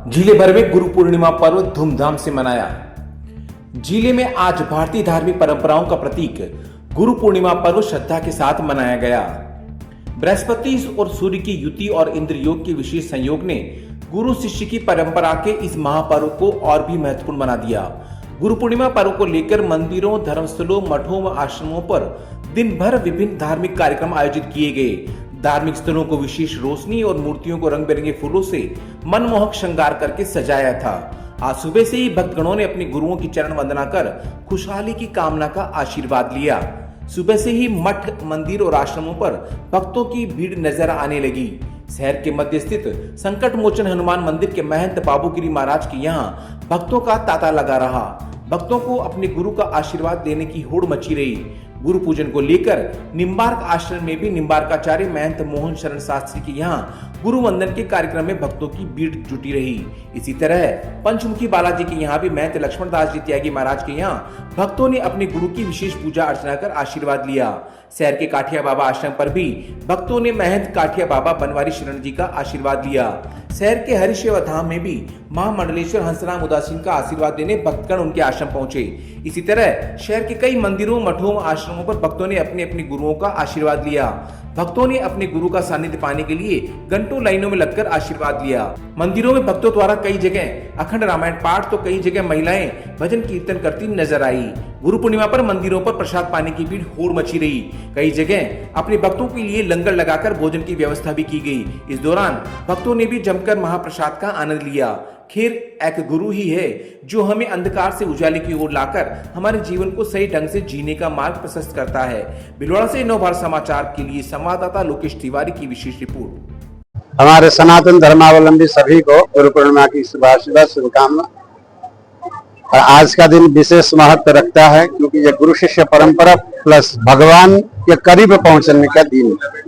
जिले भर में गुरु पूर्णिमा पर्व धूमधाम से मनाया। जिले में आज भारतीय धार्मिक परंपराओं का प्रतीक गुरु पूर्णिमा पर्व श्रद्धा के साथ मनाया गया। बृहस्पति और सूर्य की युति और इंद्र योग के विशेष संयोग ने गुरु शिष्य की परंपरा के इस महापर्व को और भी महत्वपूर्ण बना दिया। गुरु पूर्णिमा पर्व को लेकर मंदिरों, धर्मस्थलों, मठों व आश्रमों पर दिन भर विभिन्न धार्मिक कार्यक्रम आयोजित किए गए। धार्मिक स्थलों को विशेष रोशनी और मूर्तियों को रंग बिरंगे फूलों से मनमोहक श्रृंगार करके सजाया था। आज सुबह से ही भक्तगणों ने अपने गुरुओं की चरण वंदना कर खुशहाली की कामना का आशीर्वाद लिया। सुबह से ही मठ, मंदिर और आश्रमों पर भक्तों की भीड़ नजर आने लगी। शहर के मध्य स्थित संकट मोचन हनुमान मंदिर के महंत बाबूगिरी महाराज के यहाँ भक्तों का तांता लगा रहा। भक्तों को अपने गुरु का आशीर्वाद देने की होड़ मची रही। गुरु पूजन को लेकर निम्बार्क आश्रम में भी निम्बार्काचार्य महंत मोहन शरण शास्त्री के यहाँ गुरु वंदन के कार्यक्रम में भक्तों की भीड़ जुटी रही। इसी तरह पंचमुखी बालाजी के यहाँ भी महंत लक्ष्मण दास जी त्यागी महाराज के यहाँ भक्तों ने अपने गुरु की विशेष पूजा अर्चना कर आशीर्वाद लिया। शहर के काठिया बाबा आश्रम पर भी भक्तों ने महंत काठिया बाबा बनवारी शरण जी का आशीर्वाद लिया। शहर के हरिशेवा धाम में भी महामंडलेश्वर हंसराम उदासीन का आशीर्वाद लेने भक्तगण उनके आश्रम पहुंचे। इसी तरह शहर के कई मंदिरों, मठों, आश्रमों पर भक्तों ने अपने अपने गुरुओं का आशीर्वाद लिया। भक्तों ने अपने गुरु का सानिध्य पाने के लिए घंटों लाइनों में लगकर आशीर्वाद लिया। मंदिरों में भक्तों द्वारा कई जगह अखंड रामायण पाठ तो कई जगह महिलाएं भजन कीर्तन करती नजर आई। गुरु पूर्णिमा पर मंदिरों पर प्रसाद पाने की भीड़ होड़ मची रही। कई जगह अपने भक्तों के लिए लंगर लगाकर भोजन की व्यवस्था भी की गई। इस दौरान भक्तों ने भी जमकर महाप्रसाद का आनंद लिया। खैर, एक गुरु ही है जो हमें अंधकार से उजाले की ओर लाकर हमारे जीवन को सही ढंग से जीने का मार्ग प्रशस्त करता है। भिलवाड़ा से नवभारत समाचार के लिए संवाददाता लोकेश तिवारी की विशेष रिपोर्ट। हमारे सनातन धर्मावलंबी सभी को गुरु पूर्णिमा की शुभकामना। और आज का दिन विशेष महत्व रखता है क्योंकि ये गुरु शिष्य परंपरा प्लस भगवान के करीब पहुंचने का दिन है।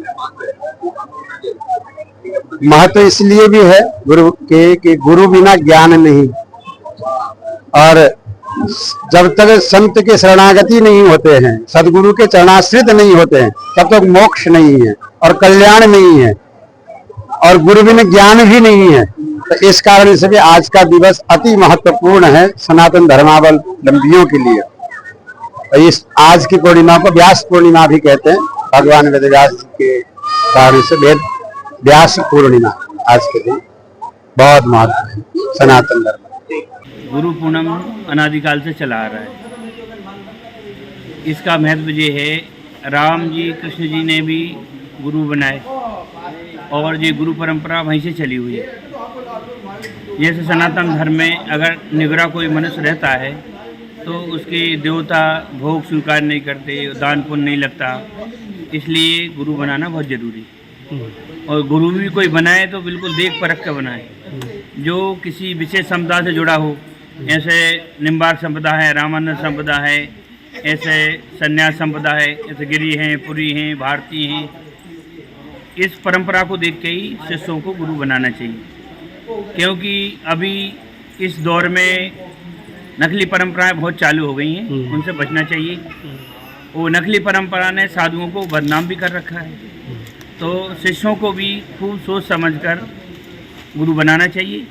महत्व इसलिए भी है गुरु के कि गुरु बिना ज्ञान नहीं, और जब तक संत के शरणागति नहीं होते हैं, सदगुरु के चरणाश्रित नहीं होते हैं, तब तक मोक्ष नहीं है और कल्याण नहीं है, और गुरु बिना ज्ञान भी नहीं है। तो इस कारण से भी आज का दिवस अति महत्वपूर्ण है सनातन धर्मावलंबियों के लिए। तो इस आज की पूर्णिमा को व्यास पूर्णिमा भी कहते हैं। भगवान वेद व्यास के कारण से वेद व्यास पूर्णिमा आज के दिन बहुत महत्व है सनातन धर्म। गुरु पूर्णिमा अनादिकाल से चला आ रहा है। इसका महत्व ये है, राम जी कृष्ण जी ने भी गुरु बनाए और ये गुरु परंपरा वहीं से चली हुई है। जैसे सनातन धर्म में अगर निगरा कोई मनुष्य रहता है तो उसके देवता भोग स्वीकार नहीं करते, दान पुण्य नहीं लगता, इसलिए गुरु बनाना बहुत जरूरी है। और गुरु भी कोई बनाए तो बिल्कुल देख परख कर बनाए, जो किसी विशेष समुदाय से जुड़ा हो। ऐसे निम्बार्क संप्रदाय है, रामानंद संप्रदाय है, ऐसे संन्यास संप्रदाय है, ऐसे गिरी हैं, पुरी हैं, भारती हैं। इस परंपरा को देख के ही शिष्यों को गुरु बनाना चाहिए, क्योंकि अभी इस दौर में नकली परंपराएं बहुत चालू हो गई हैं, उनसे बचना चाहिए। वो नकली परंपरा ने साधुओं को बदनाम भी कर रखा है, तो शिष्यों को भी खूब सोच समझकर गुरु बनाना चाहिए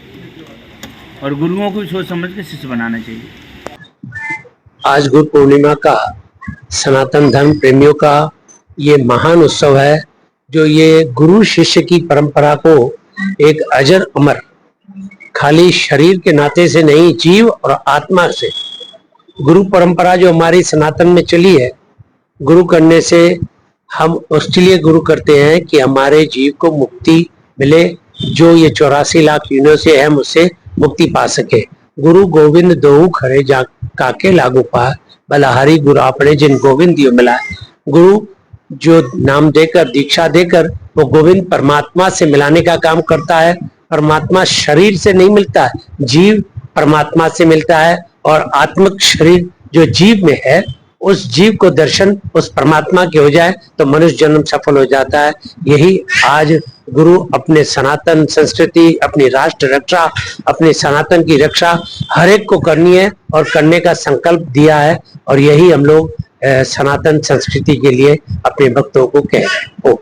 और गुरुओं को भी सोच समझ कर शिष्य बनाना चाहिए। आज गुरु पूर्णिमा का सनातन धर्म प्रेमियों का ये महान उत्सव है, जो ये गुरु शिष्य की परंपरा को एक अजर अमर, खाली शरीर के नाते से नहीं, जीव और आत्मा से गुरु परंपरा जो हमारी सनातन में चली है, गुरु करने से हम उसके लिए गुरु करते हैं कि हमारे जीव को मुक्ति मिले, जो ये 84 लाख यूनियों से हम उससे मुक्ति पा सके। गुरु गोविंद दोऊ खरे जा काके लागू पा, बलहारी गुरु आपने जिन गोविंद दियो मिला। गुरु जो नाम देकर, दीक्षा देकर वो गोविंद परमात्मा से मिलाने का काम करता है। परमात्मा शरीर से नहीं मिलता है, जीव परमात्मा से मिलता है, और आत्मिक शरीर जो जीव में है, उस जीव को दर्शन उस परमात्मा के हो जाए तो मनुष्य जन्म सफल हो जाता है। यही आज गुरु अपने सनातन संस्कृति, अपनी राष्ट्र रक्षा, अपने सनातन की रक्षा हर एक को करनी है और करने का संकल्प दिया है, और यही हम लोग सनातन संस्कृति के लिए अपने भक्तों को कह रहे हैं।